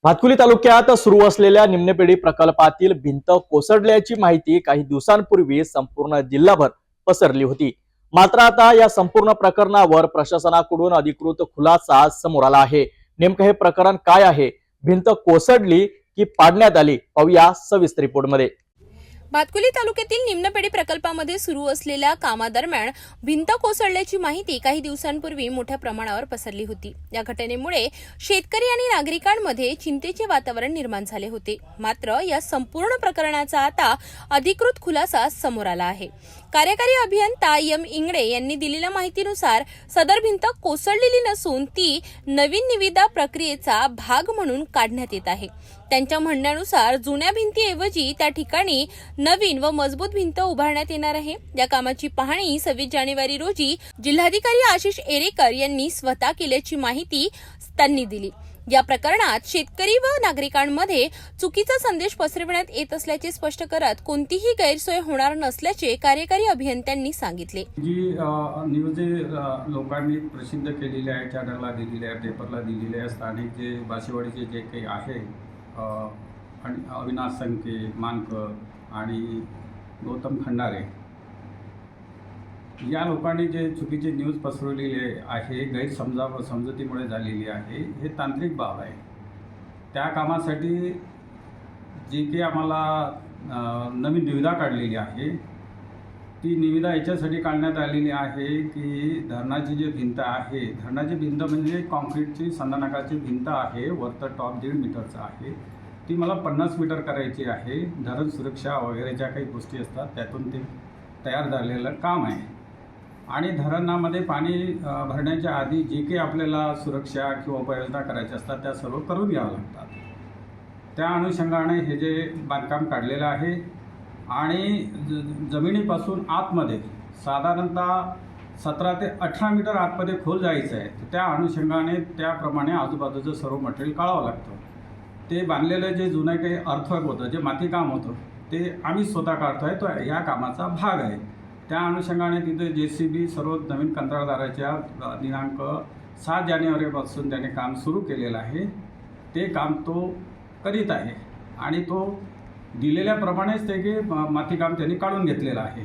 भातकुली तालुक्यात सुरू असलेल्या निम्नपेढी प्रकल्पातील भिंत कोसळल्याची माहिती काही दिवसांपूर्वी संपूर्ण जिल्हाभर पसरली होती। मात्र आता या संपूर्ण प्रकरणावर प्रशासनाकडून अधिकृत खुलासा समोर आला आहे। नेमकं हे प्रकरण काय आहे? भिंत कोसळली की पाडण्यात आली? पाहूया सविस्तर रिपोर्टमध्ये। भातकुली तालुक्यातील निम्नपेढी प्रकल्पामध्ये सुरू असलेल्या कामादरम्यान भिंत कोसळल्याची माहिती काही दिवसांपूर्वी मोठ्या प्रमाणावर पसरली होती। या घटनेमुळे शेतकरी आणि नागरिकांमध्ये चिंतेचे वातावरण निर्माण झाले होते। मात्र या संपूर्ण प्रकरणाचा आता अधिकृत खुलासा समोर आला आहे। कार्यकारी अभियंता एम इंगळे यांनी दिलेल्या माहितीनुसार सदर भिंत कोसळलेली नसून ती नवीन निविदा प्रक्रियेचा भाग म्हणून काढण्यात येत आहे। त्यांच्या म्हणण्यानुसार जुन्या भिंतीऐवजी त्या ठिकाणी नवीन व मजबूत भिंत उभारण्यात येणार आहे। या कामाची पाहणी 26 जानेवारी रोजी जिल्हाधिकारी आशिष एरेकर यांनी स्वतः केल्याची माहिती त्यांनी दिली। या प्रकरणात शेतकरी व नागरिकांमध्ये चुकीचा संदेश पसरविण्यात येत असल्याचे स्पष्ट करत कोणतीही गैरसोय होणार नसल्याचे कार्यकारी अभियंत्यांनी सांगितले। जी न्यूज लोकांनी प्रसिद्ध केलेली आहे, चॅनलला दिलेली आहे, पेपरला दिलेली आहे, स्थानिक जे बाशिवाडीचे जे काही आहे आणि अविनाश संके, मानकर आणि गौतम खंडारे या लोकांनी जे चुकीची न्यूज पसरवलेली आहे, समजुतीमुळे झालेली आहे, हे तांत्रिक बाब आहे। त्या कामासाठी जी काही आम्हाला नवीन निविदा काढलेली आहे, ती निविदा याच्यासाठी काढण्यात आलेली आहे की धरणाची जी भिंत आहे, धरणाची भिंत म्हणजे कॉन्क्रीटची संधानकाची भिंत आहे, वरचं टॉप 1.5 मीटरचं आहे, ती मला 50 मीटर करायची आहे। धरण सुरक्षा वगैरे ज्या काही गोष्टी असतात त्यातून ते तयार झालेलं काम आहे। आणि धरणामध्ये पाणी भरण्याच्या आधी जे काही आपल्याला सुरक्षा किंवा उपाययोजना करायच्या असतात त्या सर्व करून घ्याव्या लागतात। त्या अनुषंगाने हे जे बांधकाम काढलेलं आहे आणि जमिनीपासून आतमध्ये साधारणतः 17 ते 18 मीटर आतमध्ये खोल जायचं आहे। त्या अनुषंगाने त्याप्रमाणे आजूबाजूचं सर्व मटेरियल काढावं लागतं। ते बांधलेलं जे जुनं काही अर्थवर्क होतं, जे मातीकाम होतं, ते आम्ही स्वतः काढतो आहे, तो ह्या कामाचा भाग आहे। त्या अनुषंगाने तिथे JCB सर्व नवीन कंत्राटदाराच्या दिनांक 7 जानेवारीपासून त्याने काम सुरू केलेलं आहे। ते काम तो करीत आहे आणि तो दिलेल्याप्रमाणेच ते की मातीकाम त्यांनी काढून घेतलेलं आहे।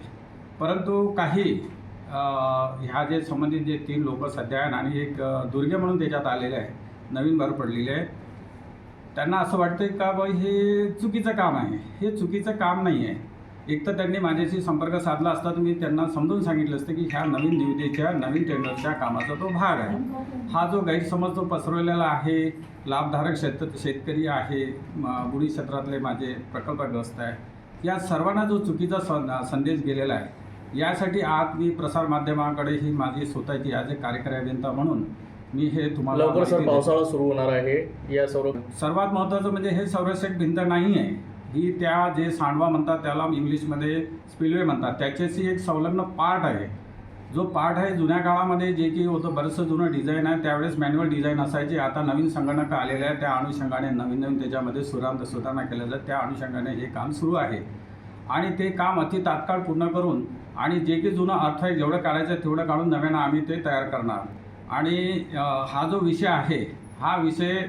परंतु काही ह्या जे संबंधित जे 3 लोक सध्या आहेत आणि एक दुर्गे म्हणून त्याच्यात आलेले आहे, नवीन भर पडलेले आहे, त्यांना असं वाटतं का बाई हे चुकीचं काम आहे। हे चुकीचं काम नाही आहे। एक तर त्यांनी माझ्याशी संपर्क साधला असता तर मी त्यांना समजून सांगितलं असतं की ह्या नवीन निविदेच्या नवीन टेंडरच्या कामाचा तो भाग आहे। हा जो गैरसमज जो पसरवलेला आहे, लाभधारक शेतकरी आहे, बुडी क्षेत्रातले माझे प्रकल्पग्रस्त आहे, या सर्वांना जो चुकीचा संदेश गेलेला आहे, यासाठी आज मी प्रसारमाध्यमाकडे ही माझी स्वतःची आज एक कार्यकारी अभियंता म्हणून मी हे तुम्हाला लवकर पावसाळा सुरू होणार आहे। या सर्वात महत्त्वाचं म्हणजे हे संरक्षक भिंत नाही आहे, ही त्या जे सांडवा म्हणतात त्याला इंग्लिशमध्ये स्पिलवे म्हणतात, त्याच्याशी एक संलग्न पार्ट आहे। जो पार्ट आहे जुन्या काळामध्ये जे की होतं बरंचसं जुनं डिझाईन आहे, त्यावेळेस मॅन्युअल डिझाईन असायची। आता नवीन संगणक आलेले आहे, त्या अनुषंगाने नवीन त्याच्यामध्ये सुधारणा केल्या जातात। त्या अनुषंगाने हे काम सुरू आहे आणि ते काम अति तात्काळ पूर्ण करून आणि जे की जुनं अर्थ आहे जेवढं काढायचं तेवढं काढून नव्यानं आम्ही ते तयार करणार। आणि हा जो विषय आहे, हा विषय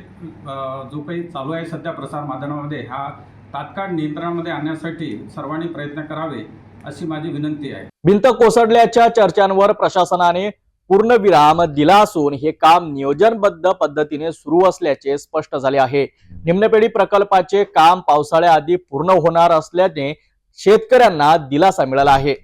जो काही चालू आहे सध्या प्रसारमाध्यमामध्ये, हा तात्काळ नियंत्रणामध्ये आणण्यासाठी सर्वांनी प्रयत्न करावे अशी माझी विनंती आहे। भिंत कोसळल्याच्या चर्चांवर प्रशासनाने पूर्णविराम दिला असून हे काम नियोजनबद्ध पद्धतीने सुरू असल्याचे स्पष्ट झाले आहे। निम्नपेढी प्रकल्पाचे काम पावसाळ्याआधी पूर्ण होणार असल्याने शेतकऱ्यांना दिलासा मिळाला आहे।